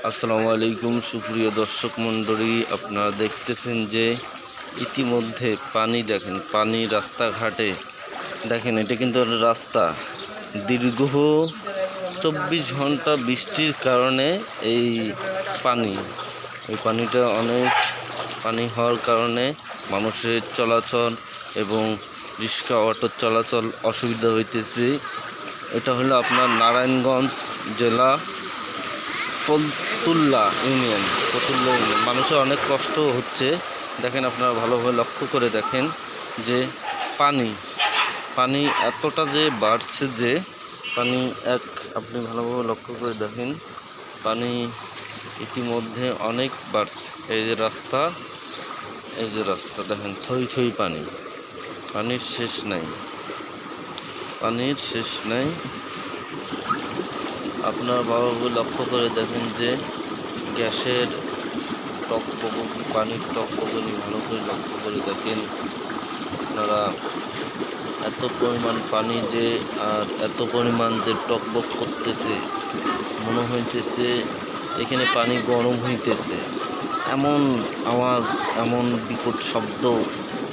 আসসালামু আলাইকুম সুপ্রিয় দর্শক মণ্ডলী, আপনারা দেখতেছেন যে ইতিমধ্যে পানি দেখেন, পানি রাস্তাঘাটে দেখেন। এটা কিন্তু রাস্তা, দীর্ঘ 24 ঘন্টা বৃষ্টির কারণে এই পানিটা অনেক পানি হওয়ার কারণে মানুষের চলাচল এবং রিক্সা অটোর চলাচল অসুবিধা হইতেছে। এটা হলো আপনার নারায়ণগঞ্জ জেলা ফতুল্লা ইউনিয়ন। মানুষের অনেক কষ্ট হচ্ছে। দেখেন, আপনারা ভালোভাবে লক্ষ্য করে দেখেন যে পানি এতটা যে বাড়ছে, যে পানি আপনি ভালোভাবে লক্ষ্য করে দেখেন, পানি ইতিমধ্যে অনেক বাড়ছে। এই যে রাস্তা দেখেন, থই থই পানির শেষ নাই। আপনারা ভালোভাবে লক্ষ্য করে দেখেন যে গ্যাসের পানির টকবগনি ভালো করে লক্ষ্য করে দেখেন আপনারা। এত পরিমাণ পানি যে, আর এত পরিমাণ যে টকবক করতেছে, মনে হইতেছে এখানে পানি গরম হইতেছে। এমন আওয়াজ, এমন বিকট শব্দ,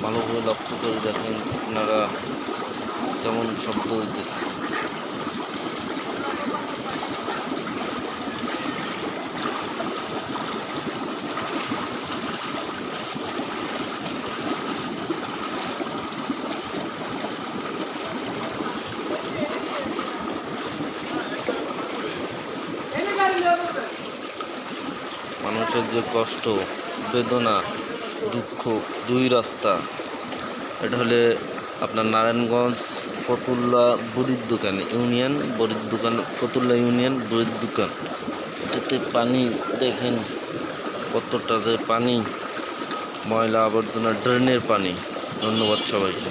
ভালোভাবে লক্ষ্য করে দেখেন আপনারা কেমন শব্দ হইতেছে। মানুষের যে কষ্ট, বেদনা, দুঃখ, দুই রাস্তা। এটা হলে আপনার নারায়ণগঞ্জ ফতুল্লা বড়ির দোকান ইউনিয়ন, ফতুল্লা ইউনিয়ন বড়ির দোকান। এটাতে পানি দেখেন কতটা যে পানি, ময়লা আবর্জনা, ড্রেনের পানি। ধন্যবাদ সবাইকে।